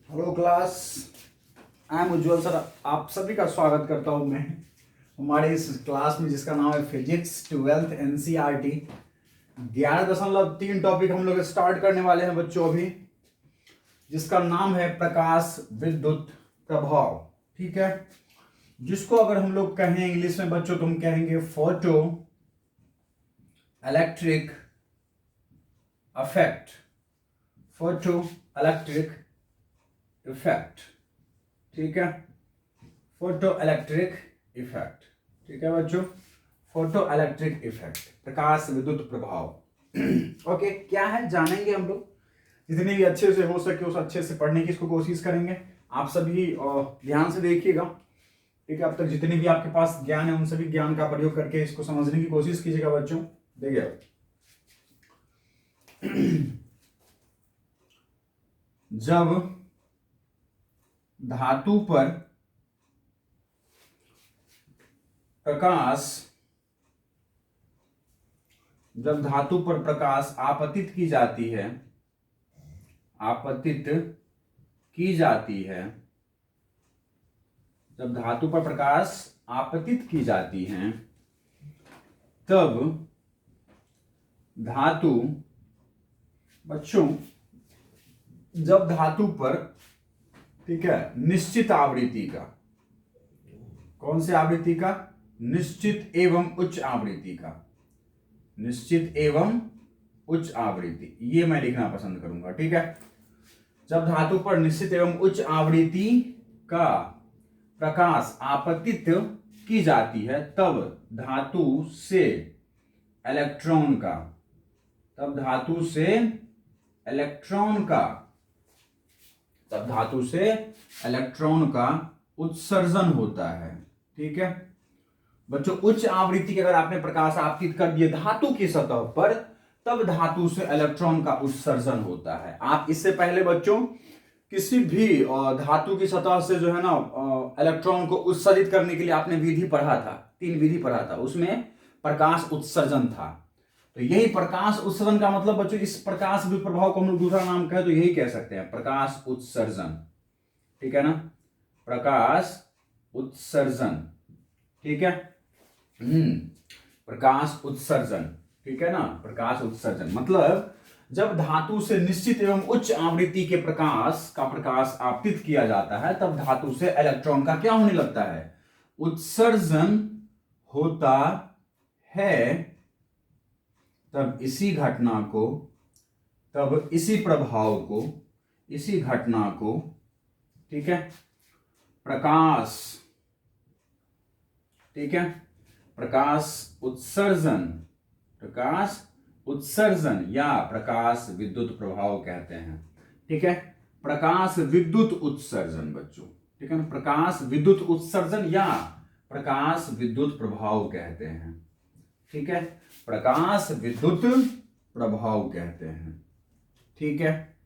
Hello class. I am Ujjwal sir, आप सभी का स्वागत करता हूं मैं हमारे इस क्लास में जिसका नाम है फिजिक्स 12th एनसीईआरटी। 11.3 टॉपिक हम लोग स्टार्ट करने वाले हैं बच्चों अभी, जिसका नाम है प्रकाश विद्युत प्रभाव। ठीक है, जिसको अगर हम लोग कहें इंग्लिश में बच्चों तो हम कहेंगे photo electric affect. Photo electric effect, ठीक है, फोटो इलेक्ट्रिक इफेक्ट। ठीक है बच्चों, फोटो इलेक्ट्रिक इफेक्ट, प्रकाश विद्युत प्रभाव। ओके, क्या है जानेंगे हम लोग। जितनी भी अच्छे से हो सके उस अच्छे से पढ़ने की इसको कोशिश करेंगे। आप सभी ध्यान से देखिएगा, ठीक है। अब तक जितनी भी आपके पास ज्ञान है उन सभी ज्ञान का प्रयोग करके इसको समझने की कोशिश कीजिएगा बच्चों। देखिए जब धातु पर प्रकाश जब धातु पर प्रकाश आपतित की जाती है, आपतित की जाती है, जब धातु पर प्रकाश आपतित की जाती है तब धातु बच्चों जब धातु पर, ठीक है, निश्चित आवृत्ति का, कौन से आवृत्ति का, निश्चित एवं उच्च आवृत्ति का, निश्चित एवं उच्च आवृत्ति, ये मैं लिखना पसंद करूंगा। ठीक है, जब धातु पर निश्चित एवं उच्च आवृत्ति का प्रकाश आपतित की जाती है तब धातु से इलेक्ट्रॉन का, तब धातु से इलेक्ट्रॉन का, तब धातु से इलेक्ट्रॉन का उत्सर्जन होता है। ठीक है बच्चों, उच्च आवृत्ति के अगर आपने प्रकाश आपतित कर दिए धातु की सतह पर तब धातु से इलेक्ट्रॉन का उत्सर्जन होता है। आप इससे पहले बच्चों किसी भी धातु की सतह से जो है ना इलेक्ट्रॉन को उत्सर्जित करने के लिए आपने विधि पढ़ा था, 3 विधि पढ़ा था, उसमें प्रकाश उत्सर्जन था। तो यही प्रकाश उत्सर्जन का मतलब बच्चों, इस प्रकाश विद्युत प्रभाव को हम लोग दूसरा नाम कहें तो यही कह सकते हैं, प्रकाश उत्सर्जन। ठीक है ना, प्रकाश उत्सर्जन। ठीक है, प्रकाश उत्सर्जन। ठीक है ना, प्रकाश उत्सर्जन मतलब जब धातु से निश्चित एवं उच्च आवृत्ति के प्रकाश का प्रकाश आपतित किया जाता है तब धातु से इलेक्ट्रॉन का क्या होने लगता है, उत्सर्जन होता है। तब इसी घटना को, तब इसी प्रभाव को, इसी घटना को, ठीक है, प्रकाश, ठीक है, प्रकाश उत्सर्जन, प्रकाश उत्सर्जन या प्रकाश विद्युत प्रभाव कहते हैं। ठीक है, प्रकाश विद्युत उत्सर्जन बच्चों, ठीक है ना, प्रकाश विद्युत उत्सर्जन या प्रकाश विद्युत प्रभाव कहते हैं। ठीक है, प्रकाश विद्युत प्रभाव कहते हैं। ठीक है,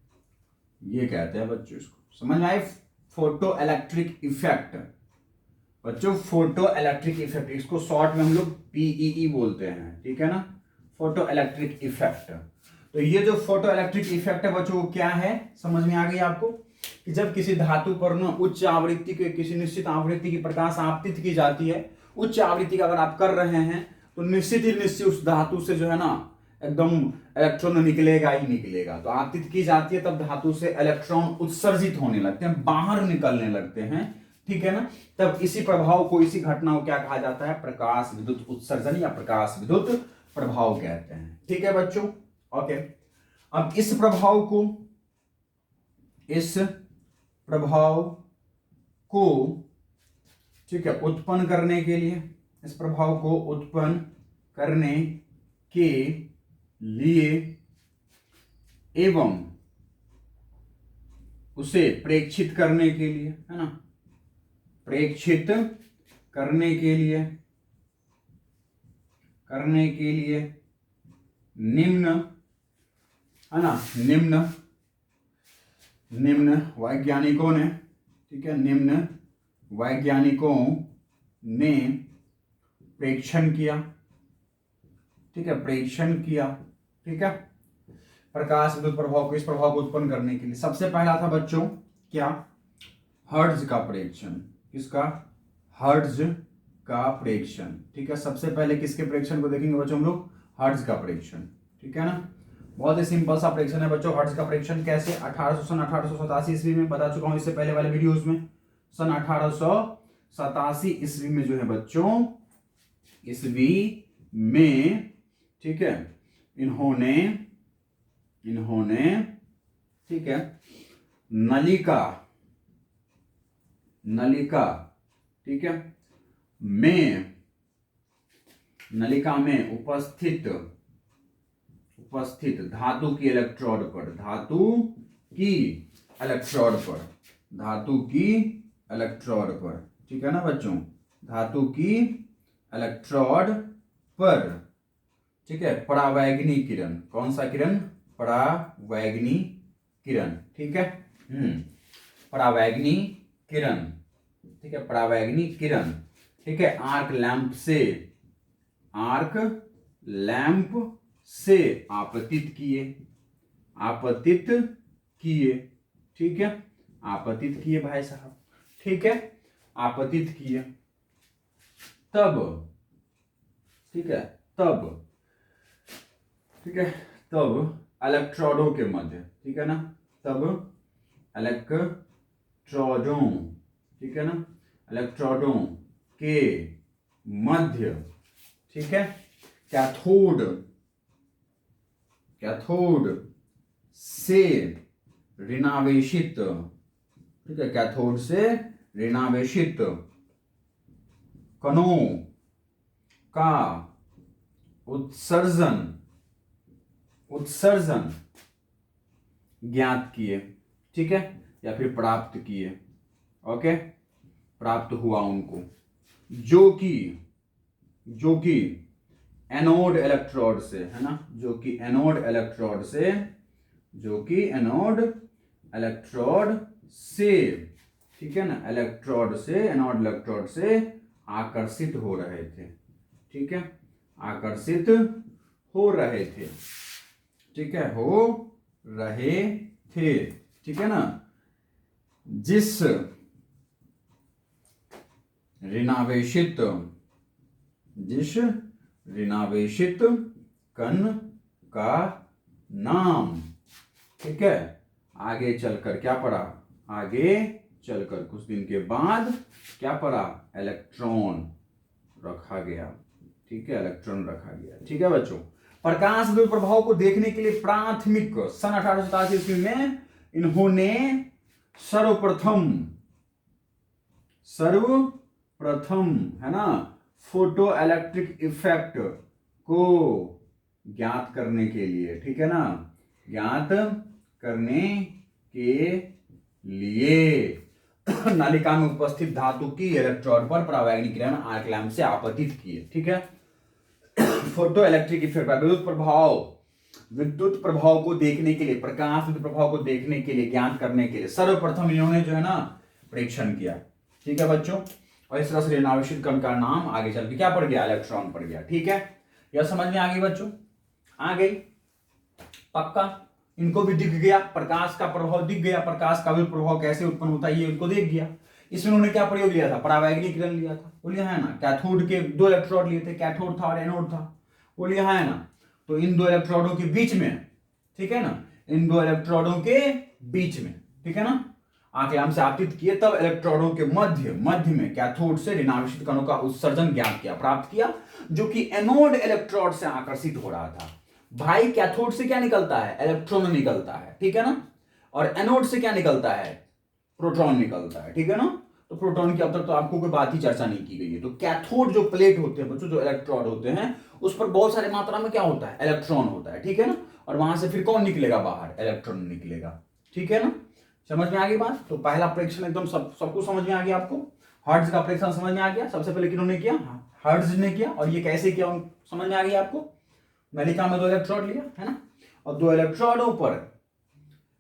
ये कहते हैं बच्चों, इसको समझ आए, फोटो इलेक्ट्रिक इफेक्ट। बच्चों फोटो इलेक्ट्रिक इफेक्ट, इसको शॉर्ट में हम लोग पीईई बोलते हैं। ठीक है ना, फोटो इलेक्ट्रिक इफेक्ट। तो ये जो फोटो इलेक्ट्रिक इफेक्ट है बच्चों, क्या है समझ में आ गई आपको, कि जब किसी धातु पर ना उच्च आवृत्ति के, किसी निश्चित आवृत्ति की प्रकाश आपतित की जाती है, उच्च आवृत्ति का अगर आप कर रहे हैं तो निश्चित ही निश्चित उस धातु से जो है ना एकदम इलेक्ट्रॉन निकलेगा ही निकलेगा। तो आपतित की जाती है तब धातु से इलेक्ट्रॉन उत्सर्जित होने लगते हैं, बाहर निकलने लगते हैं। ठीक है ना, तब इसी प्रभाव को, इसी घटना को क्या कहा जाता है, प्रकाश विद्युत उत्सर्जन या प्रकाश विद्युत प्रभाव कहते हैं। ठीक है बच्चों, ओके। अब इस प्रभाव को, इस प्रभाव को, ठीक है, उत्पन्न करने के लिए, इस प्रभाव को उत्पन्न करने के लिए एवं उसे प्रेक्षित करने के लिए, है ना, प्रेक्षित करने के लिए, करने के लिए निम्न, है ना, निम्न, निम्न वैज्ञानिकों ने, ठीक है, निम्न वैज्ञानिकों ने प्रेक्षण किया। ठीक है, प्रेक्षण किया। ठीक है, प्रकाश विद्युत प्रभाव को, इस प्रभाव को उत्पन्न करने के लिए सबसे पहला था बच्चों क्या? हर्ट्ज का प्रेक्षण। किसका? हर्ट्ज का प्रेक्षण। ठीक है, सबसे पहले किसके प्रेक्षण को देखेंगे बच्चों हम लोग? हर्ट्ज का प्रेक्षण। ठीक है ना, बहुत ही सिंपल सा प्रेक्षण है बच्चों। हर्ट्ज का प्रेक्षण कैसे? 1887 ईस्वी में बता चुका हूं इससे पहले वाले वीडियोस में। सन 1887 ईस्वी में जो है बच्चों, ईस्वी में, ठीक है, इन्होंने ठीक है नलिका, ठीक है, नलिका में उपस्थित धातु की इलेक्ट्रोड पर, ठीक है ना बच्चों, धातु की इलेक्ट्रोड पर, ठीक है, परावैगनी किरण। कौन सा किरण? परावैगनी किरण। ठीक है, परावैगनी किरण, ठीक है, परावैगनी किरण, ठीक है, आर्क लैंप से आपतित किए, ठीक है, आपतित किए भाई साहब, ठीक है, आपतित किए। तब, ठीक है, तब इलेक्ट्रोडों के मध्य, ठीक है ना, तब इलेक्ट्रोडों, ठीक है ना, इलेक्ट्रोडों के मध्य, ठीक है, कैथोड से ऋणावेशित, ठीक है, कैथोड से ऋणावेशित कणों का उत्सर्जन ज्ञात किए, ठीक है, या फिर प्राप्त किए। ओके, प्राप्त हुआ उनको, जो कि एनोड इलेक्ट्रोड से, है ना, जो कि एनोड इलेक्ट्रोड से, ठीक है ना, एनोड इलेक्ट्रोड से आकर्षित हो रहे थे, ठीक है, आकर्षित हो रहे थे, ठीक है, हो रहे थे, ठीक है ना, जिस ऋणावेशित कण का नाम, ठीक है, आगे चलकर क्या पढ़ा? आगे चलकर कुछ दिन के बाद क्या पढ़ा? इलेक्ट्रॉन रखा गया, ठीक है, इलेक्ट्रॉन रखा गया। ठीक है बच्चों, प्रकाश विद्युत प्रभाव को देखने के लिए प्राथमिक सन 1887 ईस्वी में इन्होंने सर्वप्रथम, है ना, फोटो इलेक्ट्रिक इफेक्ट को ज्ञात करने के लिए, ठीक है ना, ज्ञात करने के लिए नलिका में उपस्थित धातु की इलेक्ट्रोड पर परावैगनी किरण आर्क लैंप से आपतित किए, ठीक है। फोटो इलेक्ट्रिक इफेक्ट, विद्युत प्रभाव को देखने के लिए, प्रकाश विद्युत प्रभाव को देखने के लिए, ज्ञात करने के लिए सर्वप्रथम इन्होंने जो है ना परीक्षण किया, ठीक है बच्चों। और इस तरह से ऋणावेशित कण का नाम आगे चल के क्या पड़ गया? इलेक्ट्रॉन पड़ गया, ठीक है। यह समझ में आ गई बच्चों? आ गई पक्का? इनको भी दिख गया, प्रकाश का प्रभाव दिख गया, प्रकाश का भी प्रभाव कैसे उत्पन्न होता है ये उनको देख गया। इसमें उन्होंने क्या प्रयोग लिया था? परावैगनी किरण लिया था, वो लिया है ना। कैथोड के दो इलेक्ट्रोड लिए थे, कैथोड था और एनोड था, वो लिया है ना। तो इन दो इलेक्ट्रोडों के बीच में, ठीक है ना, इन दो इलेक्ट्रोडों के बीच में, ठीक है ना, आंख लैंप से आपतित किए, तब इलेक्ट्रोडों के मध्य में कैथोड से ऋणावेशित कणों का उत्सर्जन ज्ञात किया, प्राप्त किया, जो कि एनोड इलेक्ट्रोड से आकर्षित हो रहा था। भाई कैथोड से क्या निकलता है? इलेक्ट्रॉन निकलता है, ठीक है ना। और एनोड से क्या निकलता है? प्रोटॉन निकलता है, ठीक है ना। तो प्रोटॉन की अब तक तो आपको कोई बात ही चर्चा नहीं की गई है। तो कैथोड जो प्लेट होते हैं बच्चों, जो इलेक्ट्रोड होते हैं, उस पर बहुत सारे मात्रा में क्या होता है? इलेक्ट्रॉन होता है, ठीक है ना। और वहां से फिर कौन निकलेगा बाहर? इलेक्ट्रॉन निकलेगा, ठीक है ना। समझ में आ गई बात? तो पहला परीक्षण एकदम सबको समझ में आ गया। आपको हर्ट्ज का परीक्षण समझ में आ गया? सबसे पहले किन्होंने किया? हर्ट्ज ने किया। और ये कैसे किया समझ में आ गया आपको? नलिका में दो इलेक्ट्रोड लिया, है ना, और दो इलेक्ट्रोडों पर,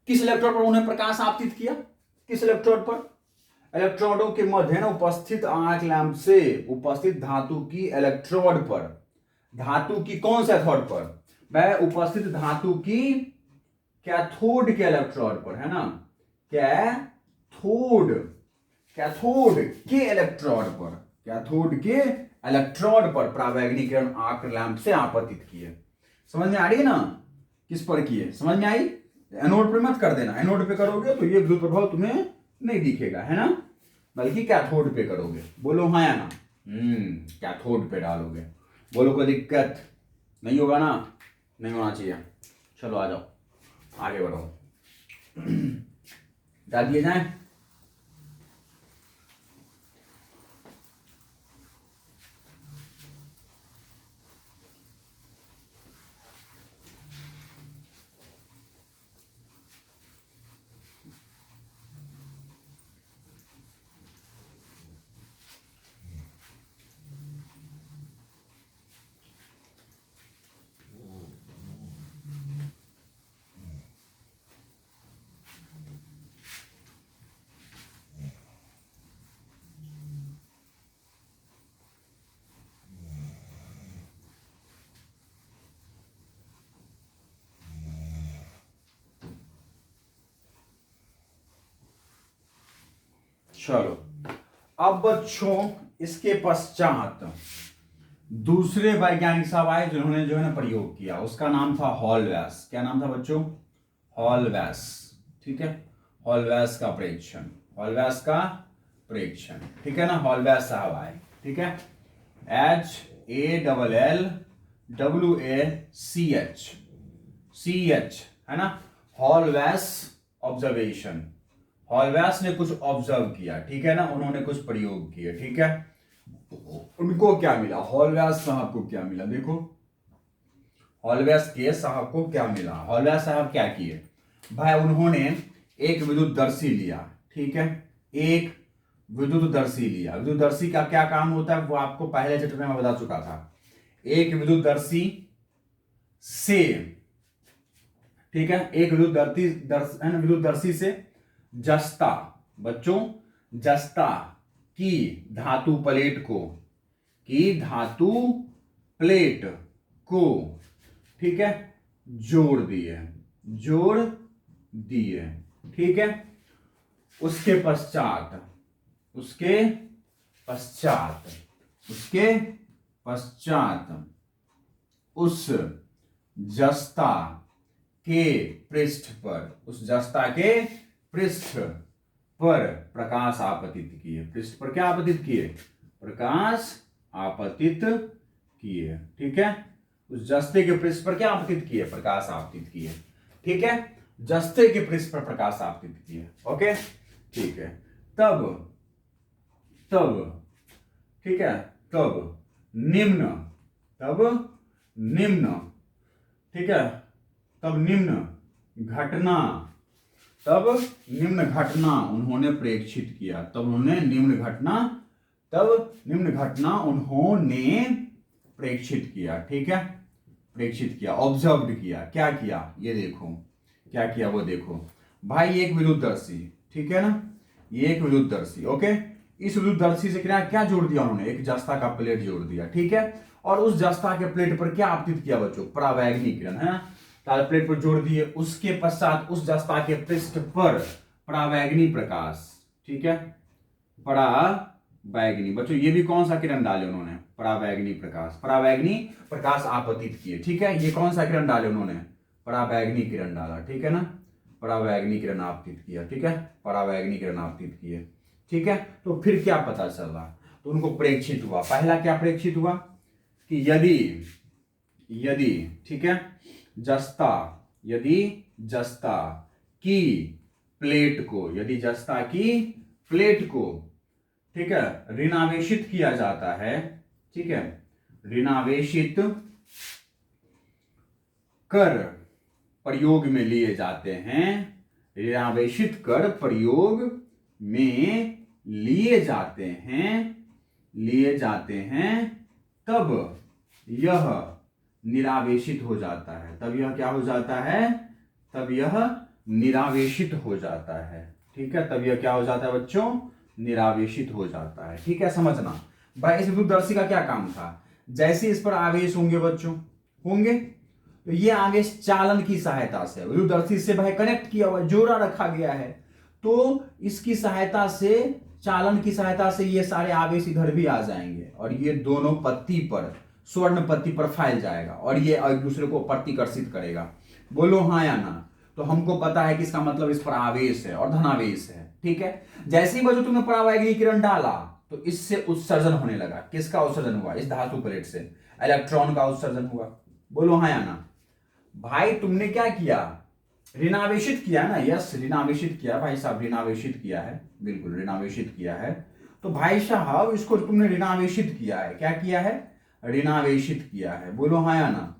किस इलेक्ट्रोड पर उन्हें प्रकाश आपतित किया? किस इलेक्ट्रोड पर? इलेक्ट्रोडों के मध्य उपस्थित आर्क लैंप से उपस्थित धातु की इलेक्ट्रोड पर। धातु की कौन से एथोड पर? वह उपस्थित धातु की कैथोड के इलेक्ट्रोड पर, है ना, कैथोड कैथोड, कैथोड के इलेक्ट्रोड पर, कैथोड के इलेक्ट्रोड पर परावैंगनी किरण आर्क लैंप से आपतित किए। समझ में आ रही है ना, किस पर किए, समझ में आई। एनोड पे मत कर देना, एनोड पे करोगे तो ये विद्युत प्रभाव तुम्हें नहीं दिखेगा, है ना, बल्कि कैथोड पे करोगे। बोलो हाँ या ना। कैथोड पे डालोगे। बोलो कोई दिक्कत नहीं होगा ना, नहीं होना चाहिए। चलो आ जाओ, आगे बढ़ो। डाल दिए जाए। चलो अब बच्चों इसके पश्चात दूसरे वैज्ञानिक साहब आए जिन्होंने जो है ना प्रयोग किया, उसका नाम था हॉलवैस। क्या नाम था बच्चों? हॉलवैस। ठीक है, हॉलवैस का प्रेक्षण, हॉलवैस का प्रेक्षण, ठीक है ना, हॉलवैस साहब आए। ठीक है, HALLWACH है ना, हॉलवैस ऑब्जर्वेशन। हॉलवैस ने कुछ ऑब्जर्व किया, ठीक है ना, उन्होंने कुछ प्रयोग किए। ठीक है, उनको क्या मिला, हॉलवैस साहब को क्या मिला, देखो हॉलवैस के साहब को क्या मिला। हॉलवैस साहब क्या किए भाई, उन्होंने एक विद्युतदर्शी लिया। ठीक है, एक विद्युतदर्शी लिया। विद्युतदर्शी का क्या काम होता है वो आपको पहले चैप्टर में मैं बता चुका था। एक विद्युतदर्शी से, ठीक है, एक विद्युतदर्शी से जस्ता, बच्चों जस्ता की धातु प्लेट को, की धातु प्लेट को, ठीक है, जोड़ दिए, जोड़ दिए। ठीक है, उसके पश्चात, उसके पश्चात, उसके पश्चात उस जस्ता के पृष्ठ पर, उस जस्ता के पृष्ठ पर प्रकाश आपतित किए। पृष्ठ पर क्या आपतित किए? प्रकाश आपतित किए। ठीक है, उस जस्ते के पृष्ठ पर क्या आपतित किए? प्रकाश आपतित किए। ठीक है, जस्ते के पृष्ठ पर प्रकाश आपतित किए। ओके, ठीक है, तब तब ठीक है, तब निम्न, तब निम्न, ठीक है, तब निम्न घटना, तब निम्न घटना उन्होंने प्रेक्षित किया। तब उन्होंने निम्न घटना, तब निम्न घटना उन्होंने प्रेक्षित किया। ठीक है, प्रेक्षित किया, ऑब्जर्व किया। क्या किया? ये देखो क्या किया, वो देखो भाई, एक विद्युतदर्शी, ठीक है ना, ये एक विद्युतदर्शी। ओके, इस विद्युतदर्शी से क्या क्या जोड़ दिया उन्होंने? एक जस्ता का प्लेट जोड़ दिया। ठीक है, और उस जस्ता के प्लेट पर क्या आपतित किया बच्चों? परावैंगनी किरण, है ना, प्लेट पर जोड़ दिए। उसके पश्चात उस जस्ता के पृष्ठ पर परावैंगनी प्रकाश, ठीक है, परावैंगनी, बच्चों ये भी कौन सा किरण डाले उन्होंने? परावैंगनी प्रकाश, परावैंगनी प्रकाश आपतित किए। ठीक है, ये कौन सा किरण डाले उन्होंने? परावैंगनी किरण डाला। ठीक है ना, परावैंगनी किरण आपतित किया। ठीक है, परावैंगनी किरण आपतित किए। ठीक है, तो फिर क्या पता चला? तो उनको प्रेक्षित हुआ। पहला क्या प्रेक्षित हुआ कि यदि, यदि, ठीक है, जस्ता, यदि जस्ता की प्लेट को, यदि जस्ता की प्लेट को, ठीक है, ऋणावेशित किया जाता है, ठीक है, ऋणावेशित कर प्रयोग में लिए जाते हैं, ऋणावेशित कर प्रयोग में लिए जाते हैं, लिए जाते हैं, तब यह निरावेशित हो जाता है। तब यह क्या हो जाता है? तब यह निरावेशित हो जाता है। ठीक है, तब यह क्या हो जाता है बच्चों? निरावेशित हो जाता है। ठीक है, समझना भाई, इस विद्युतदर्शी का क्या काम था? जैसे इस पर आवेश होंगे बच्चों, होंगे, तो ये आवेश चालन की सहायता से विद्युतदर्शी से भाई कनेक्ट किया हुआ, जोड़ा रखा गया है, तो इसकी सहायता से, चालन की सहायता से ये सारे आवेश इधर भी आ जाएंगे और ये दोनों पत्ती पर, स्वर्ण पत्ती पर फैल जाएगा और ये एक दूसरे को प्रतिकर्षित करेगा। बोलो हाँ या ना। तो हमको पता है कि इसका मतलब इस पर आवेश है और धनावेश है। ठीक है, जैसे ही बच्चों तुमने परावैगनी किरण डाला तो इससे उत्सर्जन होने लगा। किसका उत्सर्जन हुआ? इस धातु प्लेट से इलेक्ट्रॉन का उत्सर्जन हुआ। बोलो हाँ या ना। भाई तुमने क्या किया? ऋणावेशित किया ना। यस, ऋणावेशित किया भाई साहब, ऋणावेशित किया है, बिल्कुल ऋणावेशित किया है। तो भाई साहब इसको तुमने ऋणावेशित किया है। क्या किया है? ऋणावेशित किया है। बोलो हाँ या ना।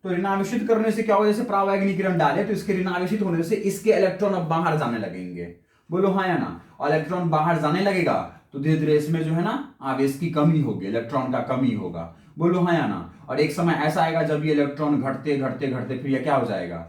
तो ऋणावेशित करने से क्या होगा? जैसे परावैगनी किरण डाले तो इसके ऋणावेशित होने से इसके इलेक्ट्रॉन अब बाहर जाने लगेंगे। बोलो हाँ या ना। और इलेक्ट्रॉन बाहर जाने लगेगा तो धीरे धीरे इसमें जो है ना आवेश की कमी होगी, इलेक्ट्रॉन का कमी होगा। बोलो हाँ या ना। और एक समय ऐसा आएगा जब ये इलेक्ट्रॉन घटते घटते घटते फिर ये क्या हो जाएगा?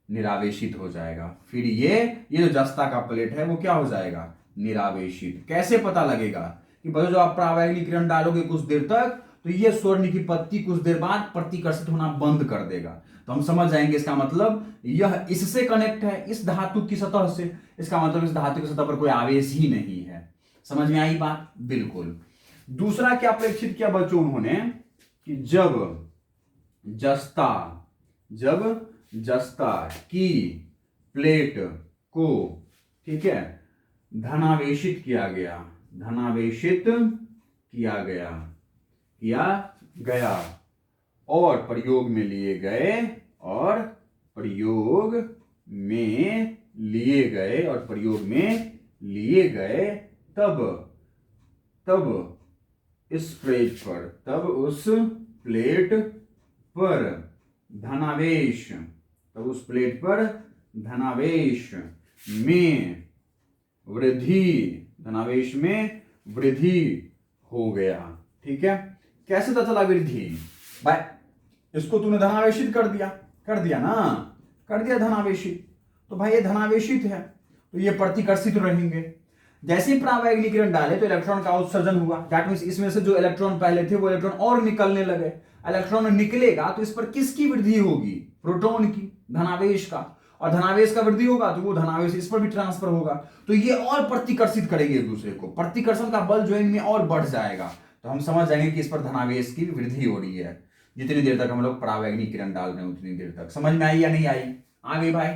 निरावेशित हो जाएगा। फिर ये जो जस्ता का प्लेट है वो क्या हो जाएगा? निरावेशित। कैसे पता लगेगा? कि बच्चों जब आप परावैगनी किरण डालोगे कुछ देर तक तो ये स्वर्ण की पत्ती कुछ देर बाद प्रतिकर्षित होना बंद कर देगा। तो हम समझ जाएंगे इसका मतलब यह इससे कनेक्ट है, इस धातु की सतह से। इसका मतलब इस धातु की सतह पर कोई आवेश ही नहीं है। समझ में आई बात? बिल्कुल। दूसरा क्या प्रेक्षित किया बच्चों उन्होंने कि जब जस्ता की प्लेट को, ठीक है, धनावेशित किया गया, धनावेशित किया गया और प्रयोग में लिए गए तब उस प्लेट पर धनावेश में वृद्धि हो गया। ठीक है, कैसे पता चला वृद्धि? भाई इसको तूने धनावेशित कर दिया ना, कर दिया धनावेशित। तो भाई ये धनावेशित है तो ये प्रतिकर्षित रहेंगे। जैसे ही परावैगनी किरण डाले तो इलेक्ट्रॉन का उत्सर्जन हुआ। दैट मींस इसमें से जो इलेक्ट्रॉन पहले थे वो इलेक्ट्रॉन और निकलने लगे। इलेक्ट्रॉन निकलेगा तो इस पर किसकी वृद्धि होगी? प्रोटॉन की, धनावेश का। और धनावेश का वृद्धि होगा तो वो धनावेश इस पर भी ट्रांसफर होगा। तो ये और प्रतिकर्षित करेंगे एक दूसरे को। प्रतिकर्षण का बल जो है इनमें और बढ़ जाएगा। तो हम समझ जाएंगे कि इस पर धनावेश की वृद्धि हो रही है। जितनी देर तक हम लोग परावैगनी किरण डाल रहे हैं उतनी देर तक। समझ में आई या नहीं आई? आ गई भाई?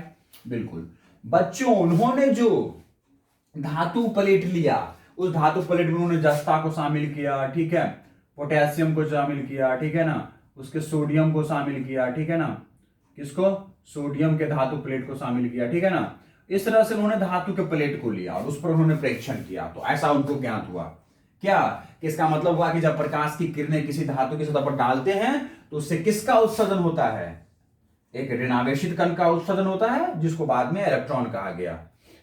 बिल्कुल। बच्चों उन्होंने जो धातु प्लेट लिया, उस धातु प्लेट में उन्होंने जस्ता को शामिल किया, ठीक है, पोटेशियम को शामिल किया, ठीक है ना, उसके सोडियम को शामिल किया, ठीक है ना, किसको? सोडियम के धातु प्लेट को शामिल किया, ठीक है ना। इस तरह से उन्होंने धातु के प्लेट को लिया और उस पर उन्होंने प्रेक्षण किया। तो ऐसा उनको ज्ञात हुआ क्या कि इसका मतलब हुआ कि जब प्रकाश की किरणें किसी धातु की सतह पर डालते हैं तो उससे किसका उत्सर्जन होता है? एक ऋणावेशित कण का उत्सर्जन होता है जिसको बाद में इलेक्ट्रॉन कहा गया।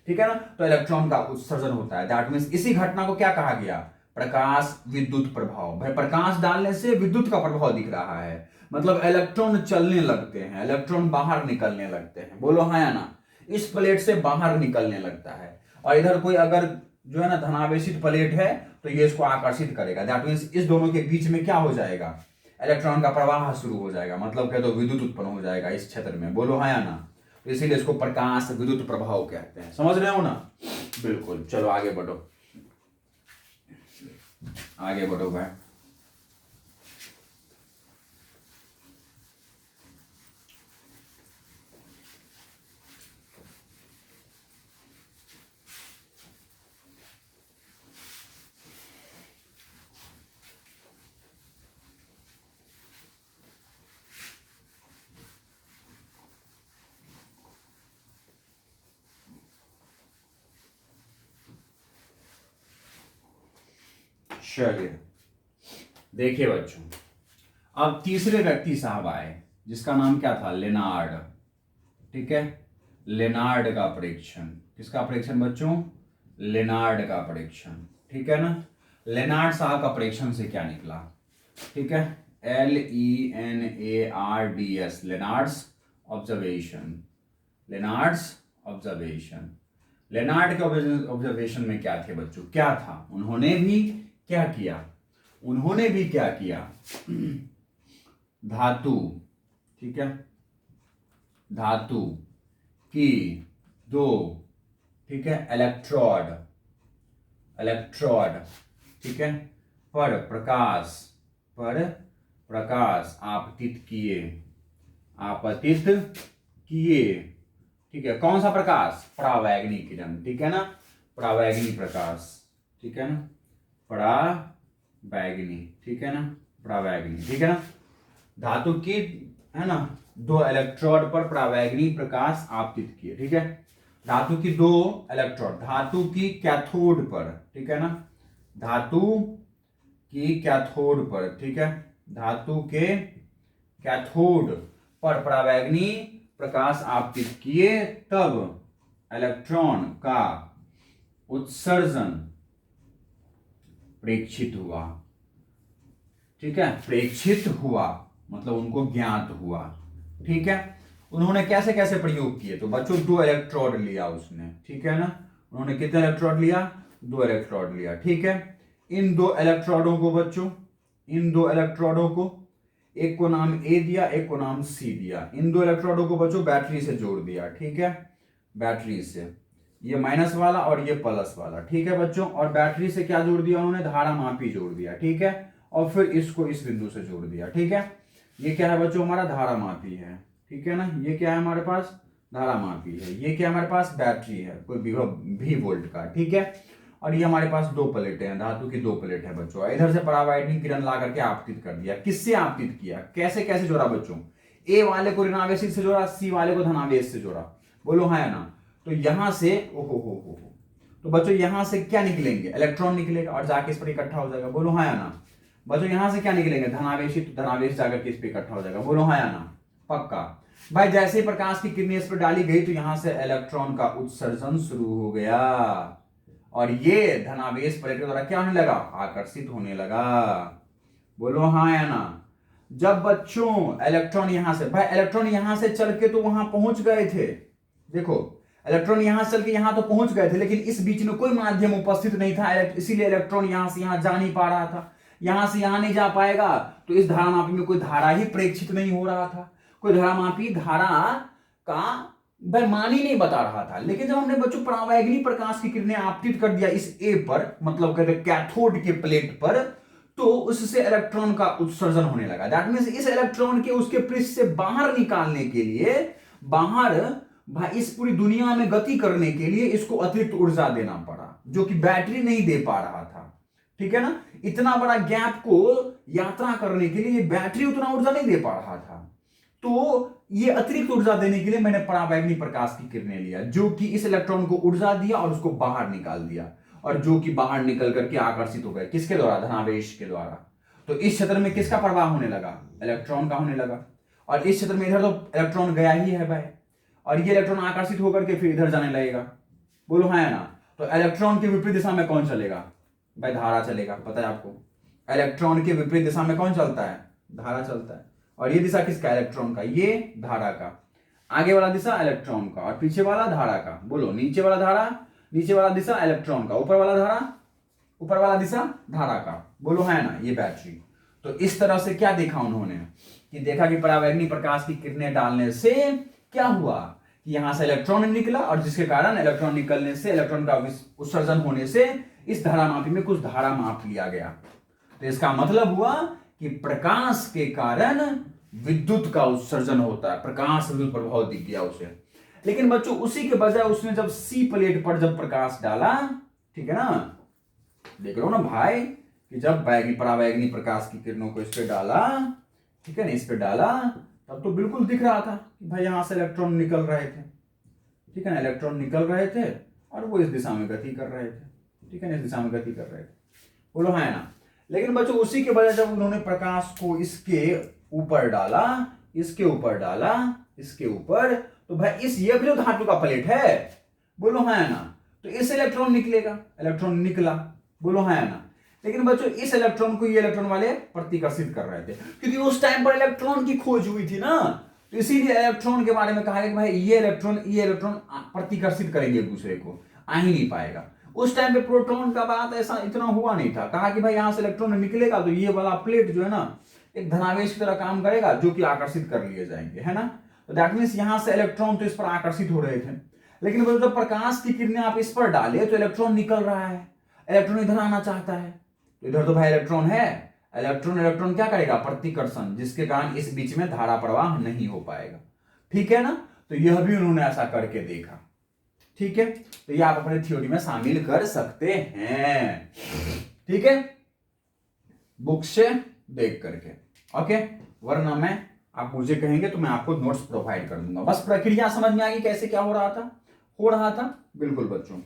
ठीक है ना, तो इलेक्ट्रॉन का उत्सर्जन होता है। दैट मींस इसी घटना को क्या कहा गया? प्रकाश विद्युत प्रभाव। भाई प्रकाश डालने से विद्युत का प्रभाव दिख रहा है, मतलब इलेक्ट्रॉन चलने लगते हैं, इलेक्ट्रॉन बाहर निकलने लगते हैं। बोलो हाँ या ना। इस प्लेट से बाहर निकलने लगता है और इधर कोई अगर जो है ना धनावेशित प्लेट है तो ये इसको आकर्षित करेगा। दैट मींस इस दोनों के बीच में क्या हो जाएगा? इलेक्ट्रॉन का प्रवाह शुरू हो जाएगा, मतलब क्या, तो विद्युत उत्पन्न हो जाएगा इस क्षेत्र में। बोलो हाँ या ना। तो इसीलिए इसको प्रकाश विद्युत प्रभाव कहते हैं। समझ रहे हो ना? बिल्कुल। चलो आगे बढ़ो, आगे बढ़ो भाई। चलिए देखिए बच्चों, अब तीसरे व्यक्ति साहब आए जिसका नाम क्या था? लेनार्ड। ठीक है, लेनार्ड का परीक्षण। किसका परीक्षण बच्चों? लेनार्ड का परीक्षण। ठीक है ना। लेनार्ड साहब का परीक्षण से क्या निकला? ठीक है, LENARDS, लेनार्ड्स ऑब्जर्वेशन। लेनार्ड्स ऑब्जर्वेशन। लेनार्ड के ऑब्जर्वेशन में क्या थे बच्चों? क्या था? उन्होंने भी क्या किया? धातु, ठीक है, धातु की दो, ठीक है, इलेक्ट्रोड, इलेक्ट्रोड, ठीक है, पर प्रकाश आपतित किए, आपतित किए, ठीक है, कौन सा प्रकाश, परावैगनी किरण, ठीक है ना, परावैगनी प्रकाश, ठीक है ना, परावैगनी, ठीक है ना, परावैगनी, ठीक है ना, धातु की, है ना, 2 इलेक्ट्रोड पर परावैगनी प्रकाश आपतित किए, ठीक है, धातु की 2 इलेक्ट्रोड, धातु की कैथोड पर, ठीक है ना, धातु की कैथोड पर, ठीक है, धातु के कैथोड पर परावैगनी प्रकाश आपतित किए, तब इलेक्ट्रॉन का उत्सर्जन प्रेक्षित हुआ, ठीक है, प्रेक्षित हुआ मतलब उनको ज्ञात हुआ, ठीक है। उन्होंने कैसे कैसे प्रयोग किए, तो बच्चों 2 इलेक्ट्रोड लिया उसने, ठीक है ना, उन्होंने कितने इलेक्ट्रोड लिया, 2 इलेक्ट्रोड लिया, ठीक है। इन 2 इलेक्ट्रोडों को बच्चों, इन 2 इलेक्ट्रोडों को, एक को नाम ए दिया, एक को नाम सी दिया, इन 2 इलेक्ट्रोडों को बच्चों बैटरी से जोड़ दिया, ठीक है, बैटरी से, ये माइनस वाला और ये प्लस वाला, ठीक है बच्चों, और बैटरी से क्या जोड़ दिया उन्होंने, धारा मापी जोड़ दिया, ठीक है, और फिर इसको इस बिंदु से जोड़ दिया, ठीक है। ये क्या है बच्चों, हमारा धारा मापी है, ठीक है ना, ये क्या है हमारे पास, धारा मापी है, ये क्या हमारे पास, बैटरी है, कोई विभव भी वोल्ट का, ठीक है, और ये हमारे पास 2 प्लेटें हैं, धातु की 2 प्लेट है बच्चों, इधर से परावैगनी किरण ला करके आपतित कर दिया, किससे आपतित किया, कैसे कैसे जोड़ा बच्चों, ए वाले को ऋणावेशी से जोड़ा, सी वाले को धनावेश से जोड़ा, बोलो हाँ या ना, तो यहां से हो, तो बच्चों यहां से क्या निकलेंगे, इलेक्ट्रॉन निकलेगा और जाके इस पर इकट्ठा हो जाएगा, बोलो हाँ या ना, बच्चों यहां से क्या निकलेंगे, धनावेशी, तो धनावेश जाकर के इस पर इकट्ठा हो जाएगा, बोलो हाँ या ना, पक्का भाई। जैसे ही प्रकाश की किरणें इस पर डाली गई तो यहां से इलेक्ट्रॉन का उत्सर्जन शुरू हो गया और ये धनावेश प्लेट के द्वारा क्या होने लगा, आकर्षित होने लगा, बोलो हाँ या ना। जब बच्चों इलेक्ट्रॉन यहां से, भाई इलेक्ट्रॉन यहां से चल के तो वहां पहुंच गए थे, देखो इलेक्ट्रॉन यहां से चल के यहां तो पहुंच गए थे, लेकिन इस बीच में कोई माध्यम उपस्थित नहीं था, इसीलिए इलेक्ट्रॉन यहां से यहां जा नहीं पा रहा था, यहां से यहां नहीं जा पाएगा तो इस धारामापी में कोई धारा ही प्रेक्षित नहीं हो रहा था, कोई धारामापी धारा का मान ही नहीं बता रहा था। लेकिन जब हमने बच्चों परावैगनी प्रकाश की किरणें आपतित कर दिया इस ए पर, मतलब कहते कैथोड के प्लेट पर, तो उससे इलेक्ट्रॉन का उत्सर्जन होने लगा। दैट मींस इस इलेक्ट्रॉन के उसके पृष्ठ से बाहर निकालने के लिए, बाहर भाई इस पूरी दुनिया में गति करने के लिए इसको अतिरिक्त ऊर्जा देना पड़ा, जो कि बैटरी नहीं दे पा रहा था, ठीक है ना। इतना बड़ा गैप को यात्रा करने के लिए बैटरी उतना ऊर्जा नहीं दे पा रहा था, तो ये अतिरिक्त ऊर्जा देने के लिए मैंने परावैगनी प्रकाश की किरणें लिया, जो कि इस इलेक्ट्रॉन को ऊर्जा दिया और उसको बाहर निकाल दिया, और जो कि बाहर निकल करके आकर्षित हो गए, किसके द्वारा, धनावेश के द्वारा। तो इस क्षेत्र में किसका प्रवाह होने लगा, इलेक्ट्रॉन का होने लगा, और इस क्षेत्र में इधर तो इलेक्ट्रॉन गया ही है भाई, और ये इलेक्ट्रॉन आकर्षित होकर के फिर इधर जाने लगेगा, बोलो हाँ या ना। तो इलेक्ट्रॉन के विपरीत दिशा में कौन चलेगा भाई, धारा चलेगा, पता है आपको, इलेक्ट्रॉन के विपरीत दिशा में कौन चलता है, धारा चलता है, और ये दिशा किसका, इलेक्ट्रॉन का, ये धारा का, आगे वाला दिशा इलेक्ट्रॉन का और पीछे वाला धारा का, बोलो नीचे वाला धारा, नीचे वाला दिशा इलेक्ट्रॉन का, ऊपर वाला धारा, ऊपर वाला दिशा धारा का, बोलो है ना, ये बैटरी। तो इस तरह से क्या देखा उन्होंने, कि देखा कि परावैगनी प्रकाश की किरणें डालने से क्या हुआ, कि यहां से इलेक्ट्रॉन निकला, और जिसके कारण इलेक्ट्रॉन निकलने से, इलेक्ट्रॉन का उत्सर्जन होने से इस धारामापी में कुछ धारा माप लिया गया। तो इसका मतलब हुआ कि प्रकाश के कारण विद्युत का उत्सर्जन होता है, प्रकाश विद्युत प्रभाव दिख गया उसे। लेकिन बच्चों उसी के बजाय उसने जब सी प्लेट पर जब प्रकाश डाला, ठीक है ना, देख रहे हो ना भाई, कि जब परावैगनी प्रकाश की किरणों को इस पे डाला, ठीक है ना, इस पे डाला, तब तो बिल्कुल दिख रहा था कि भाई यहां से इलेक्ट्रॉन निकल रहे थे, ठीक है ना, इलेक्ट्रॉन निकल रहे थे और वो इस दिशा में गति कर रहे थे, ठीक है ना, इस दिशा में गति कर रहे थे, बोलो है ना। लेकिन बच्चों उसी के बजाय जब उन्होंने प्रकाश को इसके ऊपर डाला, इसके ऊपर डाला, इसके ऊपर, तो भाई इस ये भी जो धातु का प्लेट है, बोलो है ना, तो इस इलेक्ट्रॉन निकलेगा, इलेक्ट्रॉन निकला, बोलो है ना। लेकिन बच्चों इस इलेक्ट्रॉन को ये इलेक्ट्रॉन वाले प्रतिकर्षित कर रहे थे, क्योंकि उस टाइम पर इलेक्ट्रॉन की खोज हुई थी ना, तो इसीलिए इलेक्ट्रॉन के बारे में कहा गया कि भाई ये इलेक्ट्रॉन प्रतिकर्षित करेंगे एक दूसरे को, आ ही नहीं पाएगा। उस टाइम पे प्रोटॉन का बात ऐसा इतना हुआ नहीं था, कहा कि भाई यहां से इलेक्ट्रॉन निकलेगा तो ये वाला प्लेट जो है ना एक धनावेश की तरह काम करेगा, जो कि आकर्षित कर लिए जाएंगे, है ना। तो दैट मींस यहां से इलेक्ट्रॉन तो इस पर आकर्षित हो रहे थे, लेकिन जब प्रकाश की किरणें आप इस पर डाले तो इलेक्ट्रॉन निकल रहा है, इलेक्ट्रॉन इधर आना चाहता है, तो इधर तो भाई इलेक्ट्रॉन है, इलेक्ट्रॉन इलेक्ट्रॉन क्या करेगा, प्रतिकर्षण, जिसके कारण इस बीच में धारा प्रवाह नहीं हो पाएगा। ठीक है ना, तो यह भी उन्होंने ऐसा करके देखा। ठीक है, तो ये आप अपने थ्योरी में शामिल कर सकते हैं। ठीक है, बुक से देख करके। ओके, वरना मैं आप मुझे कहेंगे तो मैं आपको नोट्स प्रोवाइड कर दूंगा। बस प्रक्रिया समझ में आ गई कैसे क्या हो रहा था। बिल्कुल बच्चों,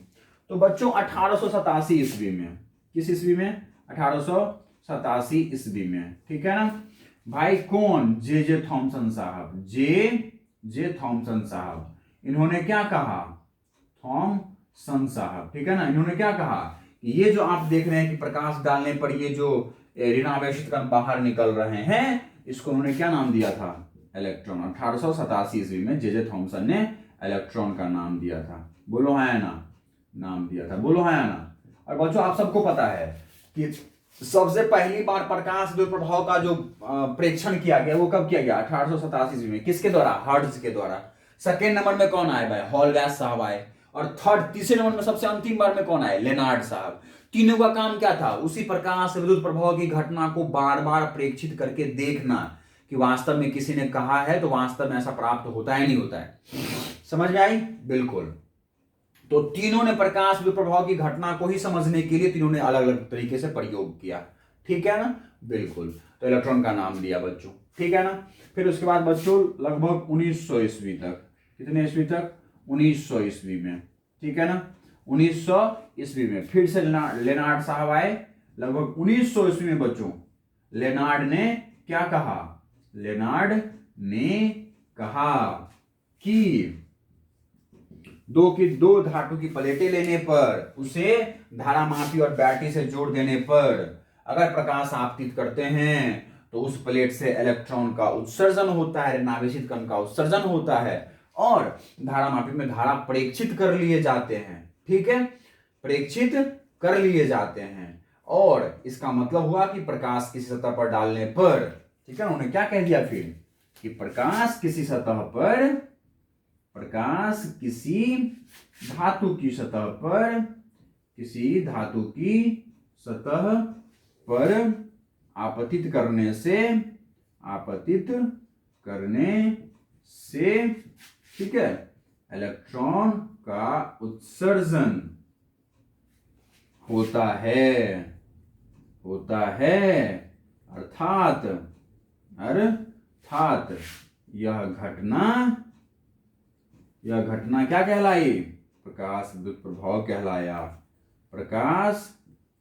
तो बच्चों 1887 ईस्वी में, किस ईस्वी में, 1887 ईस्वी में, ठीक है ना भाई, कौन, जे थॉमसन साहब, जे थॉमसन साहब, इन्होंने क्या कहा, थॉमसन साहब, ठीक है ना, इन्होंने क्या कहा कि ये जो आप देख रहे हैं कि प्रकाश डालने पर ये जो ऋणावेशित कण बाहर निकल रहे हैं, इसको उन्होंने क्या नाम दिया था, इलेक्ट्रॉन। 1887 ईस्वी में जे थॉमसन ने इलेक्ट्रॉन का नाम दिया था। बोलो हाँ या ना, नाम दिया था, बोलो हाँ या ना। और बच्चों आप सबको पता है कि सबसे पहली बार प्रकाश विद्युत प्रभाव का जो प्रेक्षण किया गया वो कब किया गया, 1887 ईस्वी में, किसके द्वारा, हर्ट्ज के द्वारा। सेकेंड नंबर में कौन आए भाई, हॉलगैस साहब आए, और तीसरे नंबर में सबसे अंतिम बार में कौन आए, लेनार्ड साहब। तीनों का काम क्या था, उसी प्रकाश विद्युत प्रभाव की घटना को बार बार प्रेक्षित करके देखना कि वास्तव में किसी ने कहा है तो वास्तव में ऐसा प्राप्त होता है नहीं होता है। समझ में आई, बिल्कुल। तो तीनों ने प्रकाश विद्युत प्रभाव की घटना को ही समझने के लिए तीनों ने अलग अलग तरीके से प्रयोग किया। ठीक है ना, बिल्कुल। तो इलेक्ट्रॉन का नाम दिया बच्चों, ठीक है ना। फिर उसके बाद बच्चों लगभग 1900 ईस्वी तक, कितने ईस्वी तक, 1900 ईस्वी में, ठीक है ना, 1900 ईस्वी में फिर से लेनार्ड साहब आए। लगभग 1900 ईस्वी में बच्चों लेनार्ड ने क्या कहा, लेनार्ड ने कहा कि दो धातु की प्लेटें लेने पर, उसे धारामापी और बैटरी से जोड़ देने पर अगर प्रकाश आपतित करते हैं तो उस प्लेट से इलेक्ट्रॉन का उत्सर्जन होता है, ऋणावेशित कण का उत्सर्जन होता है, और धारामापी में धारा प्रेक्षित कर लिए जाते हैं। ठीक है, प्रेक्षित कर लिए जाते हैं, और इसका मतलब हुआ कि प्रकाश किसी सतह पर डालने पर, ठीक है, उन्होंने क्या कह दिया फिर कि प्रकाश किसी सतह पर, प्रकाश किसी धातु की सतह पर, किसी धातु की सतह पर आपतित करने से, ठीक है, इलेक्ट्रॉन का उत्सर्जन होता है, अर्थात यह घटना क्या कहलाई, प्रकाश विद्युत प्रभाव कहलाया, प्रकाश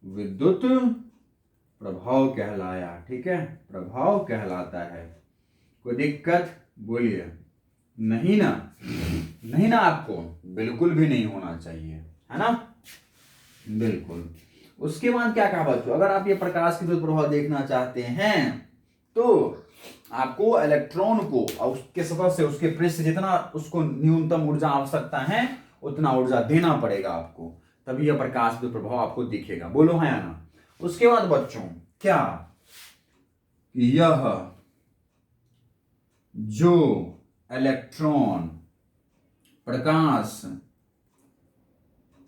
विद्युत प्रभाव कहलाया। ठीक है, प्रभाव कहलाता है। कोई दिक्कत बोलिए, नहीं ना, नहीं ना, आपको बिल्कुल भी नहीं होना चाहिए, है ना, बिल्कुल। उसके बाद क्या कहा बच्चों, अगर आप ये प्रकाश विद्युत प्रभाव देखना चाहते हैं तो आपको इलेक्ट्रॉन को उसके सतह से, उसके पृष्ठ से जितना उसको न्यूनतम ऊर्जा आवश्यकता है उतना ऊर्जा देना पड़ेगा आपको, तभी यह प्रकाश विद्युत प्रभाव आपको दिखेगा। बोलो हाँ या ना। उसके बाद बच्चों क्या, यह जो इलेक्ट्रॉन प्रकाश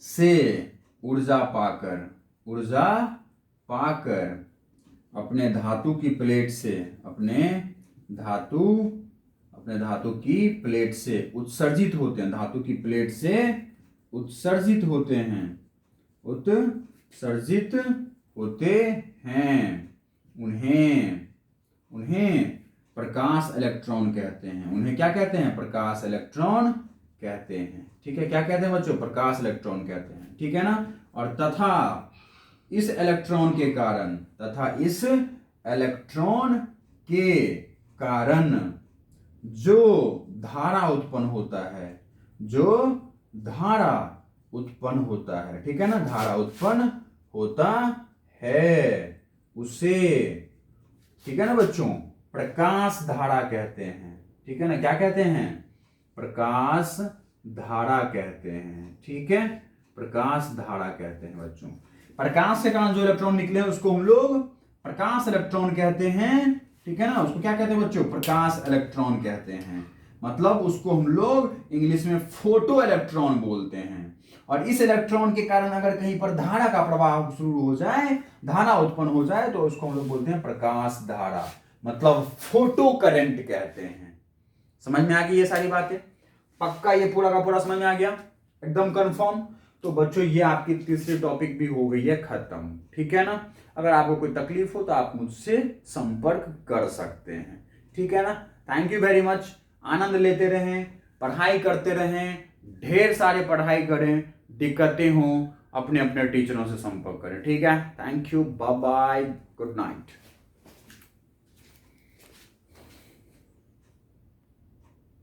से ऊर्जा पाकर अपने धातु की प्लेट से, अपने धातु की प्लेट से उत्सर्जित होते हैं, धातु की प्लेट से उत्सर्जित होते हैं, उन्हें प्रकाश इलेक्ट्रॉन कहते हैं। उन्हें क्या कहते हैं, प्रकाश इलेक्ट्रॉन कहते हैं। ठीक है, क्या कहते हैं बच्चों, प्रकाश इलेक्ट्रॉन कहते हैं। ठीक है ना, और तथा इस इलेक्ट्रॉन के कारण जो धारा उत्पन्न होता है, ठीक है ना, धारा उत्पन्न होता है, उसे, ठीक है ना बच्चों, प्रकाश धारा कहते हैं। ठीक है ना, क्या कहते हैं, प्रकाश धारा कहते हैं। ठीक है, प्रकाश धारा कहते हैं बच्चों। प्रकाश के कारण जो इलेक्ट्रॉन निकले उसको हम लोग प्रकाश इलेक्ट्रॉन कहते हैं। ठीक है ना, उसको क्या कहते हैं बच्चों, प्रकाश इलेक्ट्रॉन कहते हैं। मतलब उसको हम लोग इंग्लिश में फोटो इलेक्ट्रॉन बोलते हैं। और इस इलेक्ट्रॉन के कारण अगर कहीं पर धारा का प्रवाह शुरू हो जाए, धारा उत्पन्न हो जाए, तो उसको हम लोग बोलते हैं प्रकाश धारा, मतलब फोटो करंट कहते हैं। समझ में आ गई ये सारी बातें? पक्का ये पूरा का पूरा समझ में आ गया? एकदम कंफर्म? तो बच्चों ये आपकी तीसरी टॉपिक भी हो गई है खत्म, ठीक है ना? अगर आपको कोई तकलीफ हो तो आप मुझसे संपर्क कर सकते हैं, ठीक है ना? Thank you very much. आनंद लेते रहें, पढ़ाई करते रहें, ढेर सारे पढ़ाई करें, दिक्कतें हों अपने अपने टीचरों से संपर्क करें, ठीक है? Thank you, bye bye, good night.